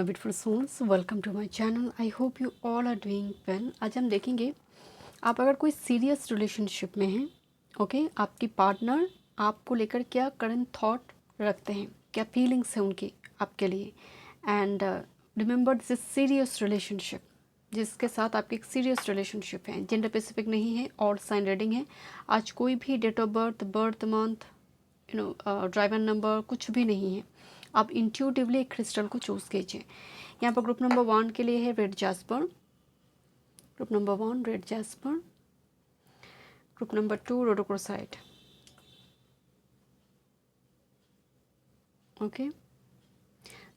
My beautiful souls, welcome to my channel. I hope you all are doing well. आज हम देखेंगे आप अगर कोई सीरियस रिलेशनशिप में हैं, ओके, आपकी पार्टनर आपको लेकर क्या करंट थॉट रखते हैं, क्या फीलिंग्स हैं उनकी आपके लिए। And remember this is serious relationship, जिसके साथ आपकी एक सीरियस रिलेशनशिप है। जेंडर स्पेसिफिक नहीं है और साइन रीडिंग है। आज कोई भी date of birth, birth month, driver number कुछ भी नहीं है। आप इंट्यूटिवली एक क्रिस्टल को चूज़ कीजिए। यहाँ पर ग्रुप नंबर 1 के लिए है red jasper, group number 1 red jasper, group number 2 rhodochrosite. Okay,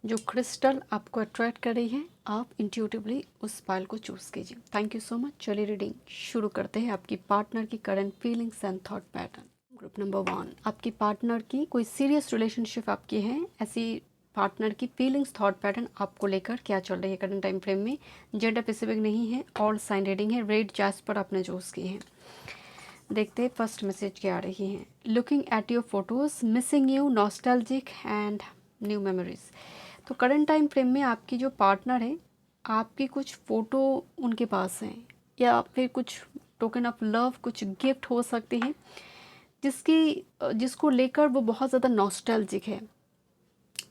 जो क्रिस्टल आपको अट्रैक्ट कर रही है, आप इंट्यूटिवली उस पाइल को चूज़ कीजिए। Thank you so much. चलिए रीडिंग शुरू करते हैं। आपकी पार्टनर की current feelings and thought pattern. Group number 1, आपकी पार्टनर की कोई सीरियस रिलेशनशिप आपकी है, ऐसी पार्टनर की फीलिंग्स थॉट पैटर्न आपको लेकर क्या चल रही है करंट टाइम फ्रेम में। जेंडर स्पेसिफिक नहीं है और साइन रीडिंग है। रेड जैस्पर आपने चूज़ की है। देखते हैं फर्स्ट मैसेज क्या आ रही है। Looking at your photos, missing you, nostalgic and new memories. तो करंट टाइम फ्रेम में आपकी जो पार्टनर है, आपकी कुछ फ़ोटो उनके पास हैं, या फिर कुछ टोकन ऑफ लव, कुछ गिफ्ट हो सकते हैं जिसको लेकर वो बहुत ज़्यादा नॉस्टैल्जिक है।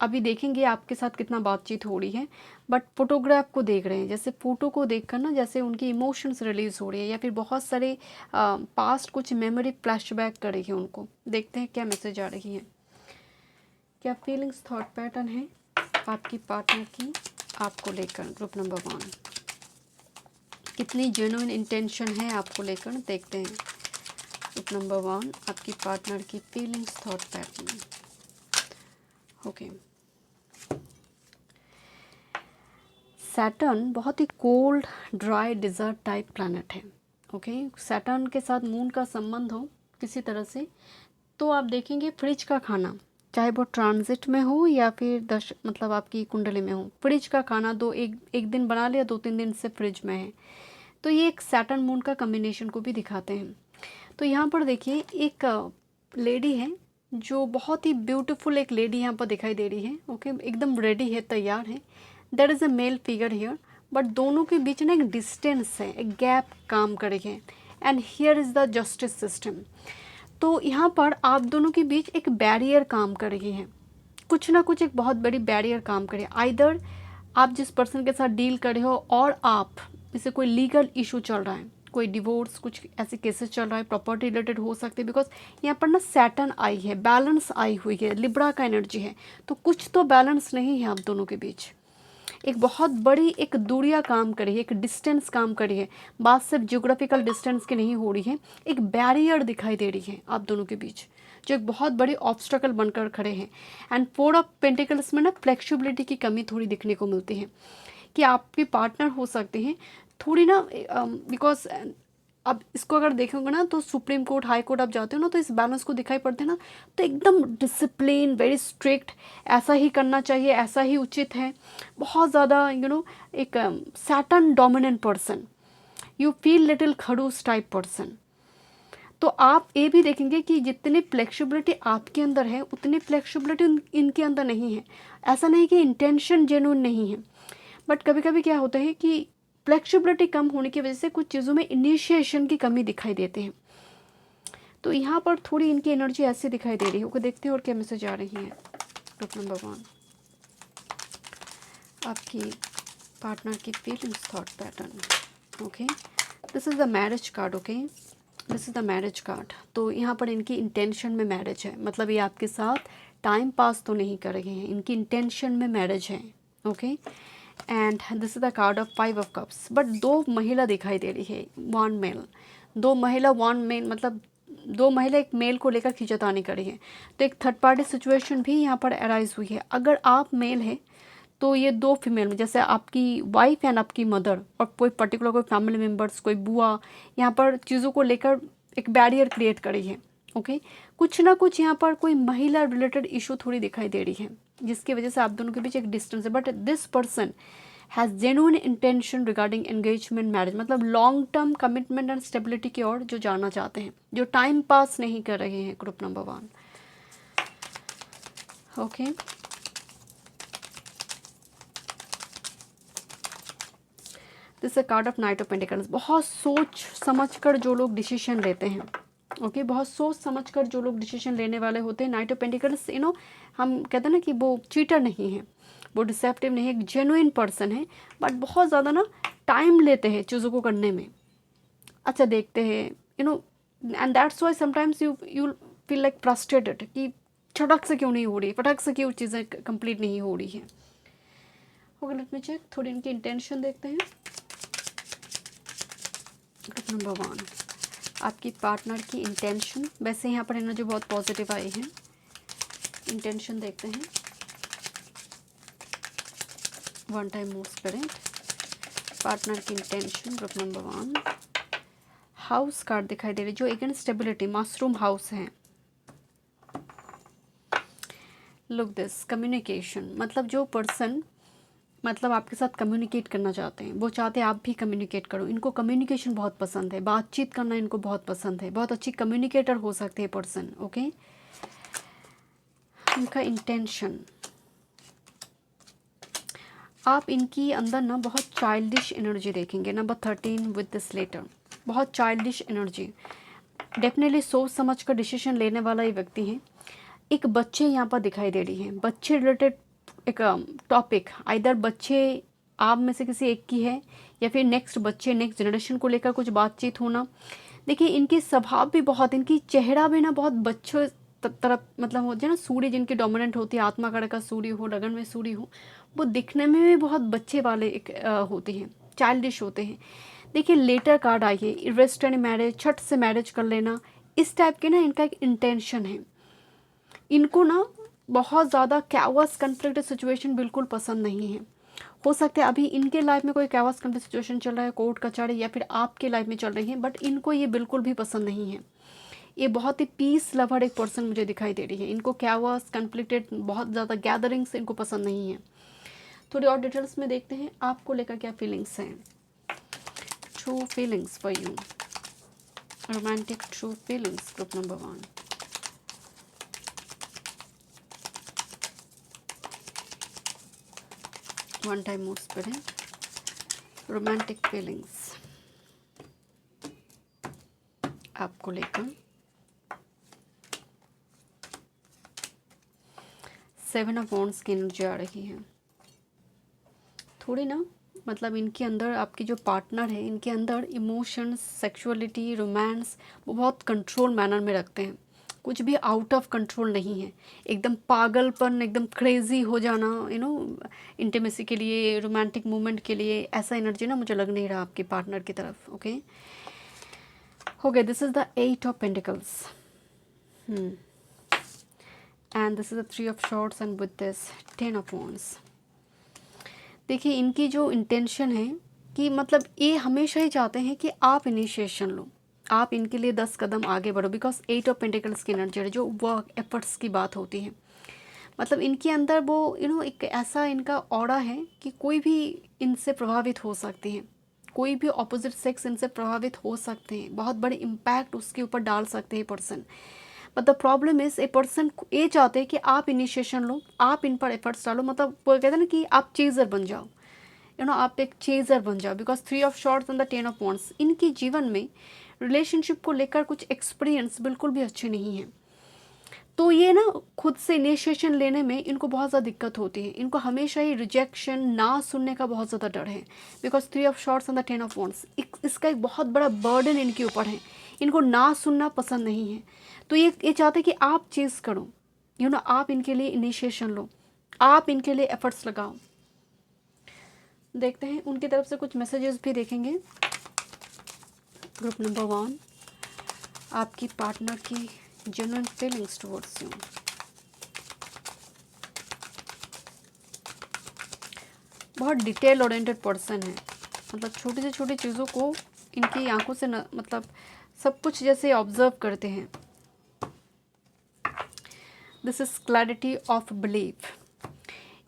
अभी देखेंगे आपके साथ कितना बातचीत हो रही है, बट फोटोग्राफ को देख रहे हैं, जैसे फ़ोटो को देखकर ना जैसे उनकी इमोशंस रिलीज़ हो रही है, या फिर बहुत सारे पास्ट कुछ मेमोरी फ्लैशबैक कर रही है उनको। देखते हैं क्या मैसेज आ रही है, क्या फीलिंग्स थॉट पैटर्न है आपकी पार्टनर की आपको लेकर। ग्रुप नंबर 1, कितनी जेन्युइन इंटेंशन है आपको लेकर, देखते हैं। ग्रुप नंबर 1, आपकी पार्टनर की feelings thought pattern. Okay, Saturn बहुत ही cold, dry, desert type planet है। ओके, सैटर्न के साथ मून का संबंध हो किसी तरह से, तो आप देखेंगे फ्रिज का खाना, चाहे वो ट्रांजिट में हो या फिर मतलब आपकी कुंडली में हो, फ्रिज का खाना एक दिन बना लिया, 2-3 दिन से फ्रिज में है, तो ये एक सैटर्न मून का कम्बिनेशन को भी दिखाते हैं। तो यहाँ पर देखिए एक लेडी है जो बहुत ही ब्यूटीफुल, एक लेडी यहाँ पर दिखाई दे रही है। ओके, एकदम रेडी है, तैयार है। There is a male figure here, but दोनों के बीच ना एक डिस्टेंस है, एक गैप काम कर रही है। And here is the justice system. तो यहाँ पर आप दोनों के बीच एक बैरियर काम कर रही है, कुछ ना कुछ एक बहुत बड़ी बैरियर काम करे। आइदर आप जिस पर्सन के साथ डील कर रहे हो, और आप जैसे कोई लीगल इशू चल रहा है, कोई डिवोर्स, कुछ ऐसे केसेस चल रहा है, प्रॉपर्टी रिलेटेड हो सकते हैं। बिकॉज यहाँ पर ना सैटर्न आई है, बैलेंस आई हुई है, लिब्रा का एनर्जी है, तो कुछ तो बैलेंस नहीं है आप दोनों के बीच। एक बहुत बड़ी एक दूरियां काम करी है, एक डिस्टेंस काम करी है। बात सिर्फ जियोग्राफिकल डिस्टेंस की नहीं हो रही है, एक बैरियर दिखाई दे रही है आप दोनों के बीच, जो एक बहुत बड़ी ऑब्स्टकल बनकर खड़े हैं। एंड 4 ऑफ पेंटिकल्स में ना फ्लेक्सिबिलिटी की कमी थोड़ी दिखने को मिलती है, कि आपके पार्टनर हो सकते हैं थोड़ी ना, बिकॉज अब इसको अगर देखोगे ना तो सुप्रीम कोर्ट, हाई कोर्ट आप जाते हो ना, तो इस बैलेंस को दिखाई पड़ते हैं ना, तो एकदम डिसिप्लिन, वेरी स्ट्रिक्ट, ऐसा ही करना चाहिए, ऐसा ही उचित है, बहुत ज़्यादा एक Saturn dominant person, you feel little खड़ूस टाइप पर्सन। तो आप ये भी देखेंगे कि जितनी फ्लेक्सिबिलिटी आपके अंदर है, उतनी फ्लेक्सिबिलिटी इनके अंदर नहीं है। ऐसा नहीं कि इंटेंशन जेन्युइन नहीं है, बट कभी कभी क्या होता है कि फ्लेक्सिबिलिटी कम होने की वजह से कुछ चीज़ों में इनिशिएशन की कमी दिखाई देते हैं। तो यहाँ पर थोड़ी इनकी एनर्जी ऐसी दिखाई दे रही है। ओके, देखते हैं और क्या मैसेज आ रही है। ग्रुप नंबर 1, आपकी पार्टनर की feelings thought pattern. Okay, this is the marriage card. Okay, this is the marriage card. तो यहाँ पर इनकी इंटेंशन में मैरिज है, मतलब ये आपके साथ टाइम पास तो नहीं कर रहे हैं, इनकी इंटेंशन में मैरिज है। Okay, and this is the card of 5 of cups. But 2 महिला दिखाई दे रही है, 1 मेल। 2 महिला 1 मेल, मतलब 2 महिला एक मेल को लेकर खींचतानी करी है। तो एक थर्ड पार्टी सिचुएशन भी यहाँ पर अराइज हुई है। अगर आप मेल है तो ये 2 फीमेल में, जैसे आपकी वाइफ एंड आपकी मदर, और कोई पर्टिकुलर कोई फैमिली मेम्बर्स, कोई बुआ, यहाँ पर चीज़ों को लेकर एक बैरियर क्रिएट करी है। ओके, कुछ ना कुछ यहाँ पर कोई महिला रिलेटेड इशू थोड़ी दिखाई दे रही है, जिसकी वजह से आप दोनों के बीच एक डिस्टेंस है। But this person has genuine intention regarding engagement, marriage, मतलब long term commitment and stability की ओर जो जाना चाहते हैं, जो टाइम पास नहीं कर रहे हैं। Group number 1। Okay, this a card of night of pentacles. बहुत सोच समझ कर जो लोग डिसीजन लेते हैं, ओके, बहुत सोच समझ कर जो लोग डिसीजन लेने वाले होते हैं। नाइट ऑफ पेंटिकल्स हम कहते हैं ना कि वो चीटर नहीं है, वो डिसेप्टिव नहीं है, एक जेन्युइन पर्सन है, बट बहुत ज़्यादा ना टाइम लेते हैं चीज़ों को करने में। अच्छा देखते हैं and that's why sometimes you feel like frustrated कि छटक से क्यों नहीं हो रही, फटक से क्यों चीज़ें कंप्लीट नहीं हो रही है। Okay, let me check. थोड़ी इनकी इंटेंशन देखते हैं। ग्रुप नंबर 1, आपकी पार्टनर की इंटेंशन। वैसे यहाँ पर एनर्जी बहुत पॉजिटिव आई है। इंटेंशन देखते हैं। One time move spirit, partner की intention. Group number 1, house card दिखाई दे रही जो अगेन स्टेबिलिटी, मशरूम हाउस है। लुक दिस, कम्युनिकेशन, मतलब जो पर्सन मतलब आपके साथ कम्युनिकेट करना चाहते हैं, वो चाहते हैं आप भी कम्युनिकेट करो। इनको कम्युनिकेशन बहुत पसंद है, बातचीत करना इनको बहुत पसंद है, बहुत अच्छी कम्युनिकेटर हो सकते हैं पर्सन, ओके। इनका इंटेंशन, आप इनकी अंदर ना बहुत चाइल्डिश एनर्जी देखेंगे। नंबर 13 विद दिस लेटर, बहुत चाइल्डिश एनर्जी। डेफिनेटली सोच समझ कर डिसीजन लेने वाला ये व्यक्ति है। एक बच्चे यहाँ पर दिखाई दे रही है, बच्चे रिलेटेड एक टॉपिक, आइदर बच्चे आप में से किसी एक की है या फिर नेक्स्ट बच्चे, नेक्स्ट जनरेशन को लेकर कुछ बातचीत होना। देखिए इनकी स्वभाव भी बहुत, इनकी चेहरा भी ना बहुत बच्चों तरफ, मतलब हो जाए ना, सूर्य जिनकी डोमिनेंट होती है, आत्मा कड़ का सूर्य हो, लगन में सूर्य हो, वो दिखने में भी बहुत बच्चे वाले एक होते हैं, चाइल्डिश होते हैं। देखिए लेटर कार्ड आई है, इरेस्टेंट मैरिज, छठ से मैरिज कर लेना, इस टाइप के ना इनका एक इंटेंशन है। इनको ना बहुत ज़्यादा कैओस कन्फ्लिक्ट सिचुएशन बिल्कुल पसंद नहीं है। हो सकता है अभी इनके लाइफ में कोई कैओस कन्फ्लिक्ट सिचुएशन चल रहा है, कोर्ट कचहरी, या फिर आपके लाइफ में चल रही है, बट इनको ये बिल्कुल भी पसंद नहीं है। ये बहुत ही पीस लवर एक पर्सन मुझे दिखाई दे रही है। इनको कैओस कन्फ्लिक्टेड, बहुत ज़्यादा गैदरिंग्स इनको पसंद नहीं है। थोड़ी और डिटेल्स में देखते हैं आपको लेकर क्या फीलिंग्स हैं। True feelings for you, romantic true feelings, group number 1। One time move spirit, romantic feelings आपको लेकर। 7 ऑफ वॉन्ड्स की एनर्जी आ रही है। थोड़ी ना मतलब इनके अंदर, आपकी जो पार्टनर है, इनके अंदर इमोशंस, सेक्सुअलिटी, रोमांस वो बहुत कंट्रोल मैनर में रखते हैं। कुछ भी आउट ऑफ कंट्रोल नहीं है। एकदम पागलपन, एकदम क्रेजी हो जाना इंटीमेसी के लिए, रोमांटिक मूवमेंट के लिए, ऐसा एनर्जी ना मुझे लग नहीं रहा आपके पार्टनर की तरफ, ओके। हो गया, this is the 8 of pentacles and this is the 3 of shorts and with this 10 of wands. देखिए इनकी जो इंटेंशन है कि मतलब ये हमेशा ही चाहते हैं कि आप इनिशिएशन लो, आप इनके लिए 10 कदम आगे बढ़ो, बिकॉज 8 ऑफ पेंटिकल्स की एनर्जी है जो वर्क एफर्ट्स की बात होती है। मतलब इनके अंदर वो एक ऐसा इनका ऑरा है कि कोई भी इनसे प्रभावित हो सकते हैं, कोई भी ऑपोजिट सेक्स इनसे प्रभावित हो सकते हैं, बहुत बड़े इम्पैक्ट उसके ऊपर डाल सकते हैं person. But the problem is a person ये चाहते हैं कि आप इनिशिएशन लो, आप इन पर एफर्ट्स डालो, मतलब वो कहते हैं ना कि आप चेजर बन जाओ, आप एक चेजर बन जाओ। Because 3 of shorts and the 10 of wands, इनकी जीवन में रिलेशनशिप को लेकर कुछ एक्सपीरियंस बिल्कुल भी अच्छे नहीं है। तो ये ना खुद से इनिशिएशन लेने में इनको बहुत ज़्यादा दिक्कत होती है। इनको हमेशा ही रिजेक्शन, ना सुनने का बहुत ज़्यादा डर है। Because 3 of shorts and the 10 of wands, इसका एक बहुत बड़ा बर्डन इनके ऊपर है। इनको ना सुनना पसंद नहीं है। तो ये चाहते हैं कि आप चीज़ करो, आप इनके लिए इनिशिएशन लो, आप इनके लिए एफर्ट्स लगाओ। देखते हैं उनकी तरफ से कुछ मैसेजेस भी देखेंगे। ग्रुप नंबर 1, आपकी पार्टनर की जेन्युइन फीलिंग्स टुवर्ड्स यू। बहुत डिटेल ओरिएंटेड पर्सन है, मतलब छोटी से छोटी चीज़ों को इनकी आंखों से मतलब सब कुछ जैसे ऑब्जर्व करते हैं। This is clarity of belief.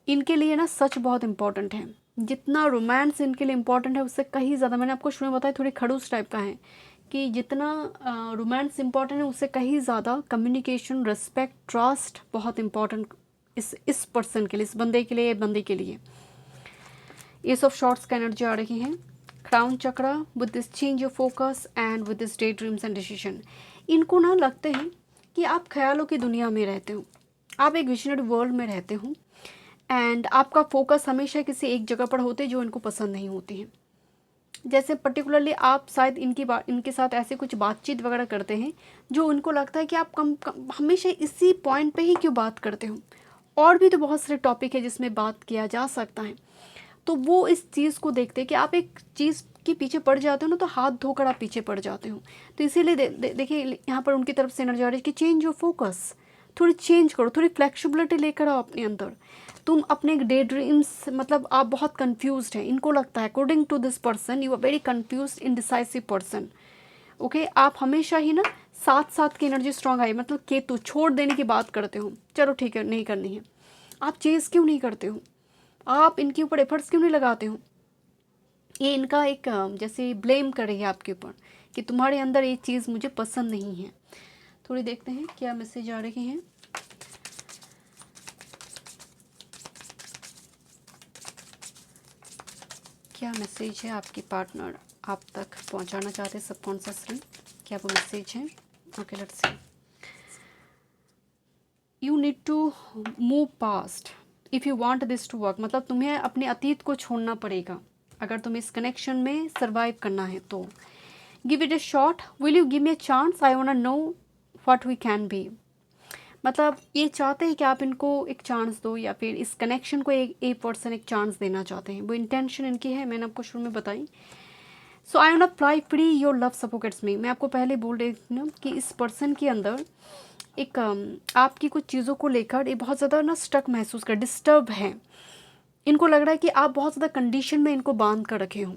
इनके लिए ना सच बहुत इंपॉर्टेंट है। जितना रोमांस इनके लिए इंपॉर्टेंट है उससे कहीं ज़्यादा, मैंने आपको शुरू में बताया, थोड़ी खड़ूस टाइप का है कि जितना रोमांस इंपॉर्टेंट है उससे कहीं ज़्यादा कम्युनिकेशन, रिस्पेक्ट, ट्रस्ट बहुत इंपॉर्टेंट इस पर्सन के लिए, इस बंदे के लिए, बंदी के लिए। एस ऑफ शॉर्ट्स का एनर्जी आ रही है। Crown chakra with this change of focus and with this day dreams and decision. इनको ना लगते हैं कि आप ख्यालों की दुनिया में रहते हो, आप एक विजनरी वर्ल्ड में रहते हो एंड आपका फोकस हमेशा किसी एक जगह पर होते जो इनको पसंद नहीं होती है। जैसे पर्टिकुलरली आप शायद इनके साथ ऐसे कुछ बातचीत वगैरह करते हैं जो उनको लगता है कि आप हमेशा इसी पॉइंट पे ही क्यों बात करते हो, और भी तो बहुत सारे टॉपिक है जिसमें बात किया जा सकता है। तो वो इस चीज़ को देखते हैं कि आप एक चीज़ के पीछे पड़ जाते हो ना, तो हाथ धोकर आप पीछे पड़ जाते हो। तो इसीलिए देखिए यहाँ पर उनकी तरफ से एनर्जी आ रही है कि चेंज योर फोकस, थोड़ी चेंज करो, थोड़ी फ्लेक्सिबिलिटी लेकर आओ अपने अंदर। तुम अपने डे ड्रीम्स, मतलब आप बहुत कंफ्यूज्ड हैं, इनको लगता है according to this person you are very confused indecisive person. Okay, आप हमेशा ही ना साथ साथ की एनर्जी स्ट्रांग आई, मतलब केतु छोड़ देने की बात करते हो, चलो ठीक है नहीं करनी है, आप चेज़ क्यों नहीं करते हो, आप इनके ऊपर एफर्ट्स क्यों नहीं लगाते हो। ये इनका एक जैसे ब्लेम कर रही है आपके ऊपर कि तुम्हारे अंदर ये चीज़ मुझे पसंद नहीं है। थोड़ी देखते हैं क्या मैसेज आ रहे हैं। क्या मैसेज है आपकी पार्टनर आप तक पहुंचाना चाहते हैं सबकॉन्शियसली, क्या वो मैसेज है। Okay let's see. You need to move past if you want this to work, मतलब तुम्हें अपने अतीत को छोड़ना पड़ेगा अगर तुम्हें इस कनेक्शन में सर्वाइव करना है तो। Give it a shot, will you give me a chance, I want to know what we can be. मतलब ये चाहते हैं कि आप इनको एक चांस दो, या फिर इस कनेक्शन को एक पर्सन एक चांस देना चाहते हैं, वो इंटेंशन इनकी है, मैंने आपको शुरू में बताई। So I want apply free your love suffocates me. मैं आपको पहले बोल रही थी ना कि इस पर्सन के अंदर एक आपकी कुछ चीज़ों को लेकर ये बहुत ज़्यादा ना स्टक महसूस कर, डिस्टर्ब है। इनको लग रहा है कि आप बहुत ज़्यादा कंडीशन में इनको बांध कर रखे हो।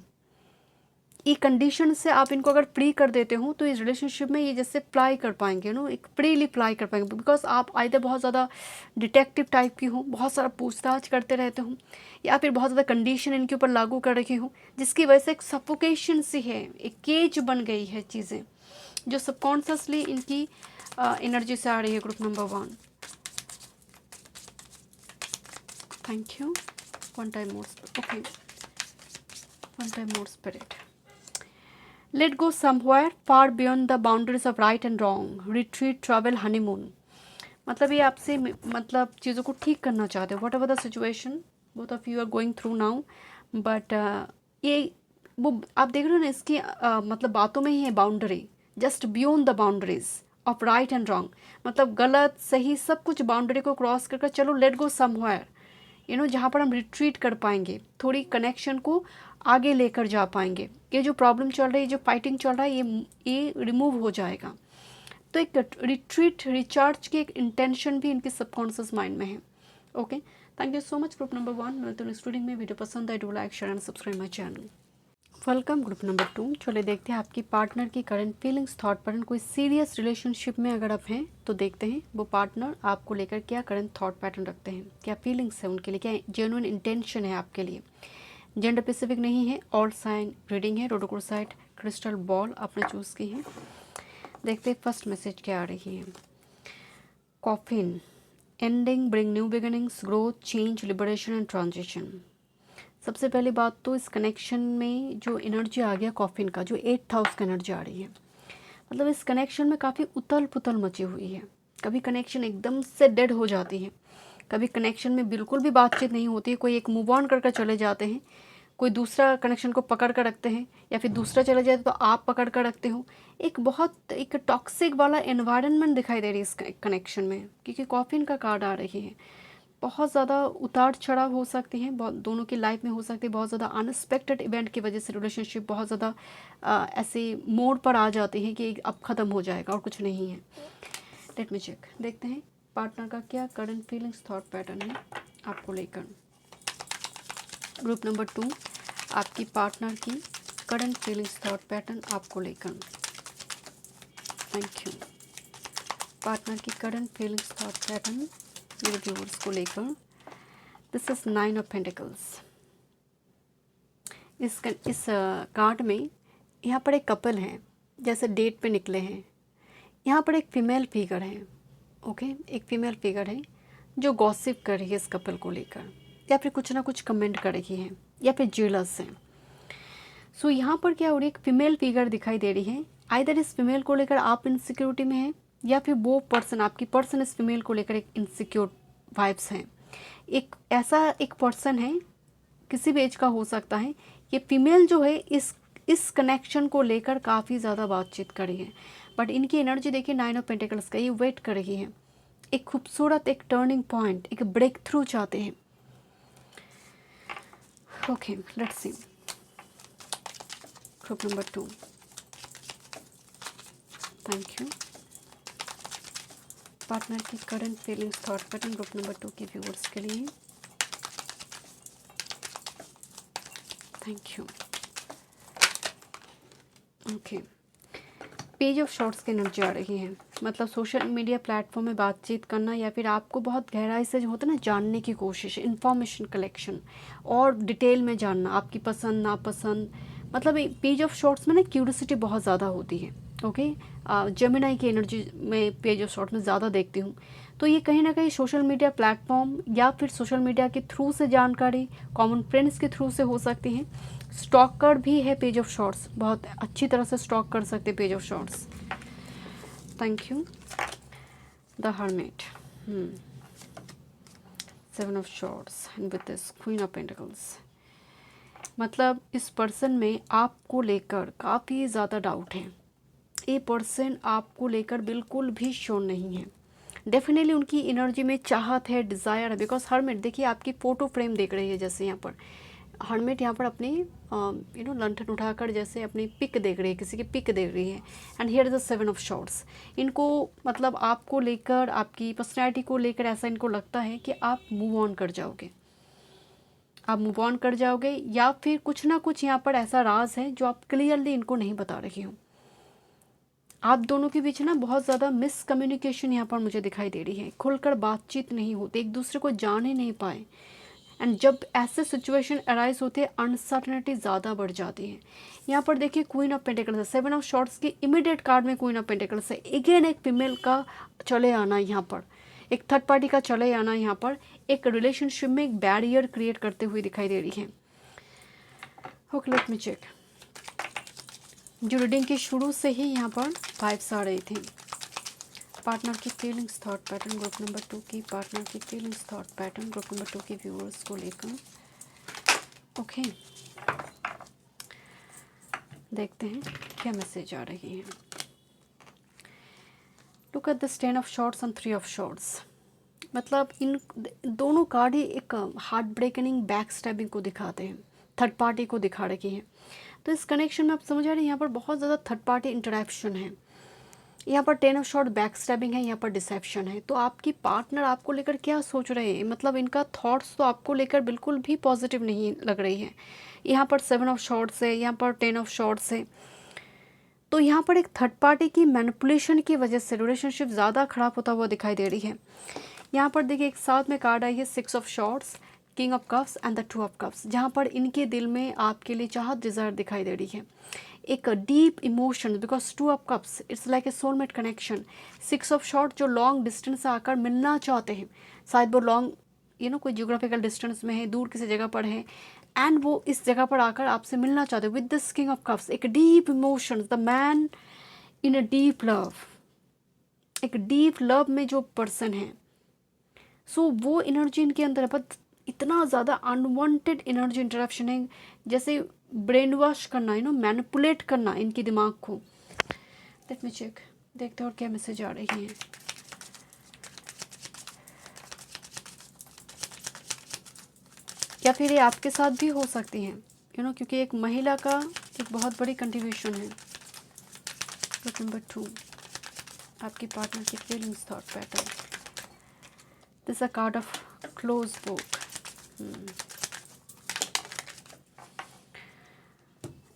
ये कंडीशन से आप इनको अगर फ्री कर देते हो तो इस रिलेशनशिप में ये जैसे प्लाई कर पाएंगे, नो एक फ्रीली प्लाई कर पाएंगे, बिकॉज आप आइदर बहुत ज़्यादा डिटेक्टिव टाइप की हो, बहुत सारा पूछताछ करते रहते हो, या फिर बहुत ज़्यादा कंडीशन इनके ऊपर लागू कर रखे हो, जिसकी वजह से एक सफोकेशन सी है, एक केज बन गई है चीज़ें जो सबकॉन्शियसली इनकी एनर्जी से आ रही है। Group number 1, thank you. One time more, okay, one time more spirit. Let go somewhere far beyond the boundaries of right and wrong. Retreat, travel, honeymoon. मतलब ये आपसे मतलब चीज़ों को ठीक करना चाहते हो, whatever the situation both of you are going through now, but ये वो आप देख रहे हो ना इसकी मतलब बातों में ही है boundary, just beyond the boundaries of right and wrong, मतलब गलत सही सब कुछ बाउंड्री को क्रॉस कर चलो let go somewhere, you know, जहाँ पर हम रिट्रीट कर पाएंगे, थोड़ी कनेक्शन को आगे लेकर जा पाएंगे। ये जो प्रॉब्लम चल रही है, जो फाइटिंग चल रहा है, ये रिमूव हो जाएगा। तो एक रिट्रीट रिचार्ज की एक इंटेंशन भी इनके सबकॉन्शियस माइंड में है। Okay, thank you so much group number 1। मिलते हैं स्टूडियो में। वीडियो पसंद आए do like share and subscribe my channel. Welcome group number 2। चलिए देखते हैं आपकी पार्टनर की करंट फीलिंग्स, थॉट पैटर्न। कोई सीरियस रिलेशनशिप में अगर आप हैं तो देखते हैं वो पार्टनर आपको लेकर क्या करंट थॉट पैटर्न रखते हैं, क्या फीलिंग्स है उनके लिए, क्या जेन्युइन इंटेंशन है आपके लिए। जेंडर स्पेसिफिक नहीं है, ऑल साइन रीडिंग है, रोडोक्रोसाइट क्रिस्टल बॉल आपने चूज़ की है। देखते हैं फर्स्ट मैसेज क्या आ रही है। Coffin, ending, bring new beginnings, growth, change, liberation and transition. सबसे पहली बात तो इस कनेक्शन में जो एनर्जी आ गया कॉफिन का, जो 8th हाउस का एनर्जी आ रही है, मतलब इस कनेक्शन में काफ़ी उथल पुथल मची हुई है। कभी कनेक्शन एकदम से डेड हो जाती है, कभी कनेक्शन में बिल्कुल भी बातचीत नहीं होती है, कोई एक मूव ऑन कर चले जाते हैं, कोई दूसरा कनेक्शन को पकड़ कर रखते हैं, या फिर दूसरा चले जाए तो आप पकड़ कर रखते हो। एक टॉक्सिक वाला एनवायरनमेंट दिखाई दे रही है इस कनेक्शन में, क्योंकि कॉफिन का कार्ड आ रही है। बहुत ज़्यादा उतार चढ़ाव हो सकती हैं, बहुत दोनों की लाइफ में हो सकती है। बहुत ज़्यादा अनएक्सपेक्टेड इवेंट की वजह से रिलेशनशिप बहुत ज़्यादा ऐसे मोड पर आ जाती है कि अब ख़त्म हो जाएगा और कुछ नहीं है। लेट मी चेक, देखते हैं पार्टनर का क्या करंट फीलिंग्स थॉट पैटर्न है आपको लेकर। ग्रुप नंबर 2, आपकी पार्टनर की करंट फीलिंग्स थॉट पैटर्न आपको लेकर। Thank you. पार्टनर की करंट फीलिंग्स थॉट पैटर्न मेरे व्यूअर्स को लेकर। This is 9 of pentacles. इस कार्ड में यहाँ पर एक कपल है, जैसे डेट पे निकले हैं। यहाँ पर एक फीमेल फिगर है, ओके, एक फीमेल फिगर है जो गॉसिप कर रही है इस कपल को लेकर, या फिर कुछ ना कुछ कमेंट कर रही है, या फिर जेलस है। सो यहाँ पर क्या हो रही है, एक फीमेल फिगर दिखाई दे रही है। आइदर इस फीमेल को लेकर आप इनसिक्योरिटी में हैं, या फिर वो पर्सन, आपकी पर्सन इस फीमेल को लेकर एक इनसिक्योर वाइब्स हैं। एक ऐसा एक पर्सन है, किसी भी एज का हो सकता है। ये फीमेल जो है इस कनेक्शन को लेकर काफ़ी ज़्यादा बातचीत कर रही है, बट इनकी एनर्जी देखिए 9 ऑफ पेंटिकल्स का, ये वेट कर रही है। एक खूबसूरत एक टर्निंग पॉइंट, एक ब्रेक थ्रू चाहते हैं। Okay, let's see group number 2। Thank you. Partner की current feelings, thought pattern group number 2 के व्यूअर्स के लिए। थैंक यू। ओके, पेज ऑफ शॉर्ट्स की एनर्जी आ रही है। मतलब सोशल मीडिया प्लेटफॉर्म में बातचीत करना, या फिर आपको बहुत गहराई से जो होता है ना जानने की कोशिश, इंफॉर्मेशन कलेक्शन और डिटेल में जानना, आपकी पसंद नापसंद। मतलब पेज ऑफ शॉर्ट्स में ना क्यूरियोसिटी बहुत ज़्यादा होती है। ओके, जेमिनाई की एनर्जी में पेज ऑफ शॉर्ट्स में ज़्यादा देखती हूँ। तो ये कहीं ना कहीं सोशल मीडिया प्लेटफॉर्म या फिर सोशल मीडिया के थ्रू से जानकारी, कॉमन फ्रेंड्स के थ्रू से हो सकती हैं। स्टॉकर भी है पेज ऑफ शॉर्ट्स, बहुत अच्छी तरह से स्टॉक कर सकते page of shorts. Thank you. The hermit, 7 of shorts and with this queen of pentacles. मतलब इस पर्सन में आपको लेकर काफ़ी ज़्यादा डाउट है। ये पर्सन आपको लेकर बिल्कुल भी श्योर नहीं है। डेफिनेटली उनकी एनर्जी में चाहत है, डिज़ायर है। बिकॉज हर्मिट देखिए आपकी फ़ोटो फ्रेम देख रही है, जैसे यहाँ पर हर्मिट यहाँ पर अपनी लंठन उठाकर जैसे अपनी पिक देख रही है, किसी की पिक देख रही है। And here is the 7 of shorts. इनको मतलब आपको लेकर, आपकी पर्सनैलिटी को लेकर ऐसा इनको लगता है कि आप मूव ऑन कर जाओगे, आप मूव ऑन कर जाओगे, या फिर कुछ ना कुछ यहाँ पर ऐसा राज है जो आप क्लियरली इनको नहीं बता रही हो। आप दोनों के बीच ना बहुत ज़्यादा मिसकम्युनिकेशन यहाँ पर मुझे दिखाई दे रही है। खुलकर बातचीत नहीं होती, एक दूसरे को जान ही नहीं पाए। एंड जब ऐसे सिचुएशन अराइज होते हैं, अनसर्टनिटी ज़्यादा बढ़ जाती है। यहाँ पर देखिए क्वीन ऑफ पेंटिकल्स है, 7 ऑफ शॉर्ट्स की इमीडिएट कार्ड में क्वीन ऑफ पेंटिकल्स है। अगेन एक फीमेल का चले आना, यहाँ पर एक थर्ड पार्टी का चले आना, यहाँ पर एक रिलेशनशिप में एक बैरियर क्रिएट करते हुए दिखाई दे रही है। Okay, let me check. जो रीडिंग के शुरू से ही यहाँ पर वाइब्स आ रही थी। पार्टनर की feelings, thought pattern group number 2 की। पार्टनर की feelings, thought pattern group number 2 के व्यूअर्स को लेकर। ओके, देखते हैं क्या मैसेज आ रही है। Look at the 10 of shorts and 3 of shorts. मतलब इन दोनों कार्ड ही एक हार्ट ब्रेकनिंग, बैक स्टैबिंग को दिखाते हैं, थर्ड पार्टी को दिखा रही हैं। तो इस कनेक्शन में आप समझ आ रहे हैं यहाँ पर बहुत ज़्यादा थर्ड पार्टी इंटरेक्शन है। यहाँ पर 10 ऑफ शॉर्ट बैक स्टैबिंग है, यहाँ पर डिसेप्शन है। तो आपकी पार्टनर आपको लेकर क्या सोच रहे हैं, मतलब इनका थॉट्स तो आपको लेकर बिल्कुल भी पॉजिटिव नहीं लग रही है। यहाँ पर 7 ऑफ शॉर्ट्स है, यहाँ पर 10 ऑफ शॉर्ट्स है। तो यहाँ पर एक थर्ड पार्टी की मैनिपुलेशन की वजह से रिलेशनशिप ज़्यादा खराब होता हुआ दिखाई दे रही है। यहाँ पर देखिए एक साथ में कार्ड आई है 6 of shorts, king of cups and the 2 of cups, जहाँ पर इनके दिल में आपके लिए चाहत, डिज़ायर दिखाई दे रही है, एक deep emotion. Because 2 of cups it's like a soulmate connection. 6 of short जो लॉन्ग डिस्टेंस से आकर मिलना चाहते हैं, शायद वो लॉन्ग कोई जियोग्राफिकल डिस्टेंस में है, दूर किसी जगह पर है, एंड वो इस जगह पर आकर आपसे मिलना चाहते हैं। With this king of cups एक deep emotion, the man in a deep love, एक डीप लव में जो पर्सन है, सो वो एनर्जी इनके अंदर है। बट इतना ज़्यादा अनवांटेड एनर्जी इंटरप्शन है, जैसे ब्रेन वॉश करना, मैनिपुलेट करना इनके दिमाग को। लेट मी चेक, देखते हैं और क्या मैसेज आ रही है। या फिर ये आपके साथ भी हो सकती हैं, क्योंकि एक महिला का एक बहुत बड़ी कंट्रीब्यूशन है। ग्रुप नंबर 2, आपकी पार्टनर की feelings, thought pattern. This a card of close book.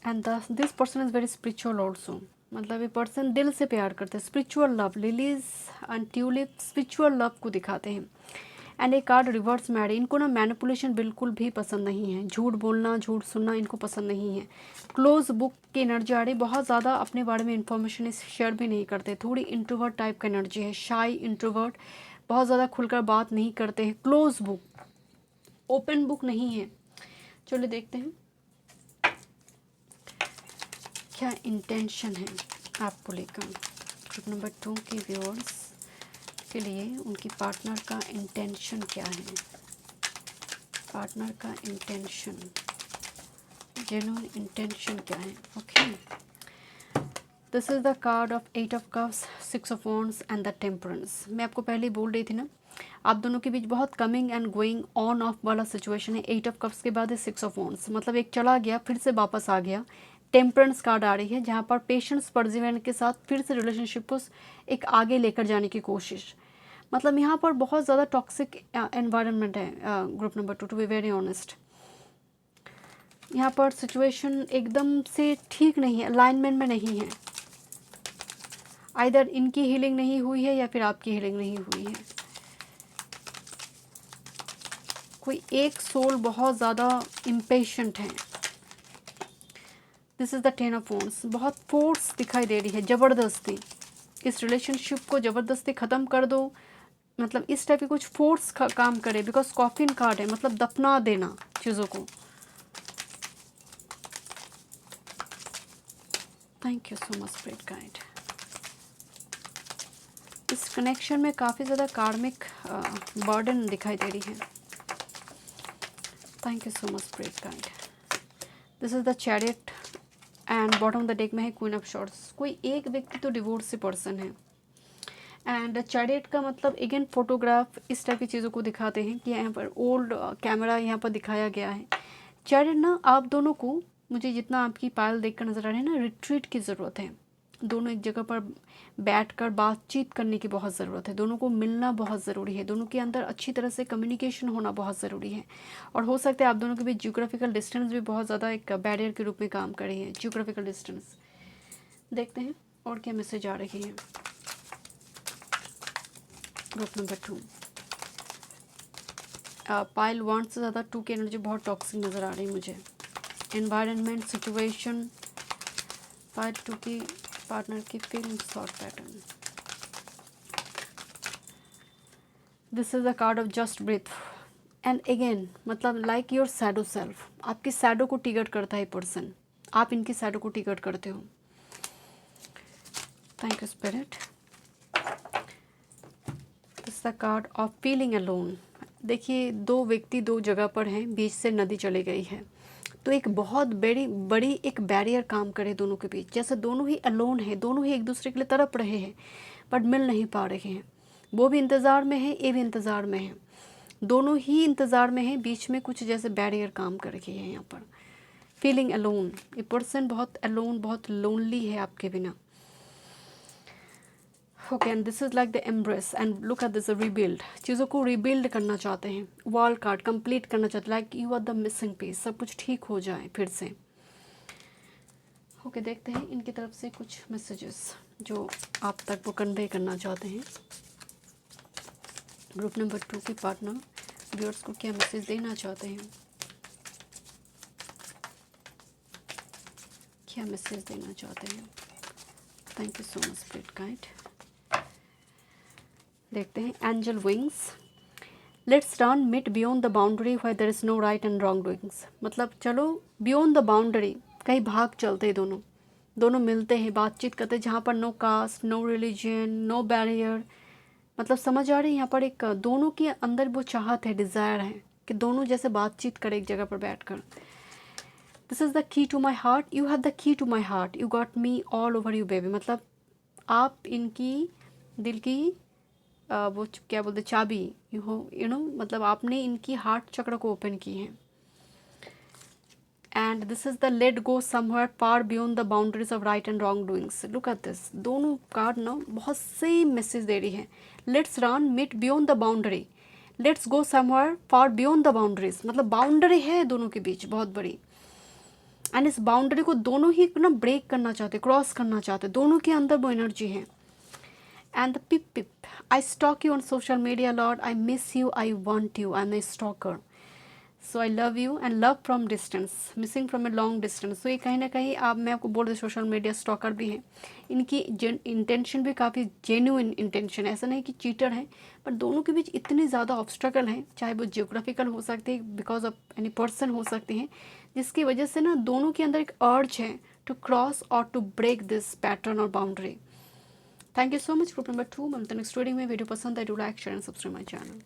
And this person is very spiritual also. मतलब ये पर्सन दिल से प्यार करते हैं, spiritual love, lilies and tulip spiritual love को दिखाते हैं। एंड एक कार्ड रिवर्स मैरी, इनको ना मैनिपुलेशन बिल्कुल भी पसंद नहीं है, झूठ बोलना, झूठ सुनना इनको पसंद नहीं है। क्लोज बुक की एनर्जी आ रही, बहुत ज़्यादा अपने बारे में इंफॉर्मेशन शेयर भी नहीं करते, थोड़ी इंट्रोवर्ट टाइप का एनर्जी है, शाई इंट्रोवर्ट, बहुत ज़्यादा खुलकर बात नहीं करते हैं। क्लोज बुक, ओपन बुक नहीं है। चलिए देखते हैं। क्या इंटेंशन है आपको लेकर। ग्रुप नंबर 2 के व्यूअर्स के लिए उनकी पार्टनर का इंटेंशन क्या है, पार्टनर का इंटेंशन, जेन्युइन इंटेंशन क्या है। Okay, this is the card of 8 of cups, 6 of wands and the temperance. मैं आपको पहले ही बोल रही थी ना, आप दोनों के बीच बहुत coming and going on off वाला सिचुएशन है। 8 ऑफ कप्स के बाद है 6 ऑफ वॉन्ड्स, मतलब एक चला गया फिर से वापस आ गया। टेम्परेंस कार्ड आ रही है जहाँ पर पेशेंस परसिवेरेंस के साथ फिर से रिलेशनशिप को एक आगे लेकर जाने की कोशिश, मतलब यहाँ पर बहुत ज़्यादा टॉक्सिक एनवायरनमेंट है group number 2, to be very honest. यहाँ पर सिचुएशन एकदम से ठीक नहीं है, अलाइनमेंट में नहीं है। आइदर इनकी हीलिंग नहीं हुई है या फिर आपकी हीलिंग नहीं हुई है। कोई एक सोल बहुत ज़्यादा इम्पेशेंट है। This is the 10 of wands, बहुत फोर्स दिखाई दे रही है, ज़बरदस्ती। इस रिलेशनशिप को ज़बरदस्ती ख़त्म कर दो, मतलब इस टाइप की कुछ फोर्स काम करे, बिकॉज कॉफिन कार्ड है, मतलब दफना देना चीज़ों को। Thank you so much spirit guide. इस कनेक्शन में काफ़ी ज़्यादा कार्मिक बर्डन दिखाई दे रही है। Thank you so much spirit guide. This is the chariot and bottom of the deck में है क्वीन ऑफ शॉर्ट्स। कोई एक व्यक्ति तो डिवोर्स पर्सन है। एंड चैरियट का मतलब अगेन फोटोग्राफ इस टाइप की चीज़ों को दिखाते हैं कि यहाँ पर ओल्ड कैमरा यहाँ पर दिखाया गया है। चैरियट ना, आप दोनों को, मुझे जितना आपकी पायल देखकर नज़र आ रही है ना, रिट्रीट की ज़रूरत है। दोनों एक जगह पर बैठकर बातचीत करने की बहुत ज़रूरत है। दोनों को मिलना बहुत ज़रूरी है। दोनों के अंदर अच्छी तरह से कम्युनिकेशन होना बहुत ज़रूरी है। और हो सकता है आप दोनों के बीच जियोग्राफिकल डिस्टेंस भी बहुत ज़्यादा एक बैरियर के रूप में काम कर रही है। जियोग्राफिकल डिस्टेंस देखते हैं और क्या मैसेज आ रही है। ग्रुप नंबर 2 पाइल 1 से ज़्यादा 2 की एनर्जी बहुत टॉक्सिक नज़र आ रही है मुझे। एनवायरनमेंट, सिचुएशन, पाइल 2 की पार्टनर की feeling, thought pattern. This is the card of just breathe and again, मतलब लाइक योर शैडो सेल्फ। आपकी शैडो को टिकट करता है पर्सन, आप इनकी शैडो को टिकट करते हो। Thank you spirit. This the card of feeling alone. देखिए, दो व्यक्ति दो जगह पर हैं, बीच से नदी चली गई है, तो एक बहुत बड़ी एक बैरियर काम करे दोनों के बीच। जैसे दोनों ही अलोन है, दोनों ही एक दूसरे के लिए तड़प रहे हैं बट मिल नहीं पा रहे हैं। वो भी इंतज़ार में है, ये भी इंतज़ार में है, दोनों ही इंतज़ार में है। बीच में कुछ जैसे बैरियर काम कर रही है यहाँ पर। फीलिंग अलोन, ये पर्सन बहुत अलोन, बहुत लोनली है आपके बिना। Okay, and this is like the embrace and look at this, rebuild, चीज़ों को रीबिल्ड करना चाहते हैं। वॉल कार्ड कंप्लीट करना चाहते हैं, like you are the missing piece, सब कुछ ठीक हो जाए फिर से। ओके, देखते हैं इनकी तरफ से कुछ मैसेजेस जो आप तक वो कन्वे करना चाहते हैं। ग्रुप नंबर 2 के पार्टनर व्यूअर्स को क्या मैसेज देना चाहते हैं, क्या मैसेज देना चाहते हैं। Thank you so much spirit guide. देखते हैं angel wings, let's run meet beyond the boundary where there is no right and wrong doings. मतलब चलो बियॉन्ड द बाउंड्री, कहीं भाग चलते हैं, दोनों मिलते हैं, बातचीत करते हैं, जहाँ पर no caste, no religion, no barrier. मतलब समझ आ रही है, यहाँ पर एक दोनों के अंदर वो चाहत है, डिज़ायर है कि दोनों जैसे बातचीत करें एक जगह पर बैठकर। This is the key to my heart, you have the key to my heart, you got me all over you baby. मतलब आप इनकी दिल की वो क्या बोलते, चाबी, यू नो, मतलब आपने इनकी हार्ट चक्र को ओपन की है। And this is the let go somewhere far beyond the boundaries of right and wrong doings. Look at this, दोनों कार्ड ना बहुत सेम मैसेज दे रही है। Let's run meet beyond the boundary, let's go somewhere far beyond the boundaries. मतलब boundary है दोनों के बीच बहुत बड़ी, एंड इस बाउंड्री को दोनों ही ना ब्रेक करना चाहते, क्रॉस करना चाहते, दोनों के अंदर वो एनर्जी है। And the pip, I stalk you on social media, Lord. I miss you. I want you. I'm a stalker. So I love you and love from distance, missing from a long distance. तो ये कहीं ना कहीं आप, मैं आपको बोल रही, सोशल मीडिया स्टॉकर भी हैं, इनकी इंटेंशन भी काफ़ी जेन्युइन इंटेंशन है, ऐसा नहीं कि चीटर हैं, पर दोनों के बीच इतने ज़्यादा ऑब्स्ट्रकल हैं, चाहे वो जियोग्राफिकल हो सकते हैं, बिकॉज ऑफ एनी पर्सन हो सकते हैं, जिसकी वजह से ना दोनों के अंदर एक अर्ज है टू क्रॉस और टू ब्रेक दिस पैटर्न और boundary. Thank you so much. Group number 2 मिलते हैं नेक्स्ट वीडियो में। वीडियो पसंद है, do like share and subscribe my channel.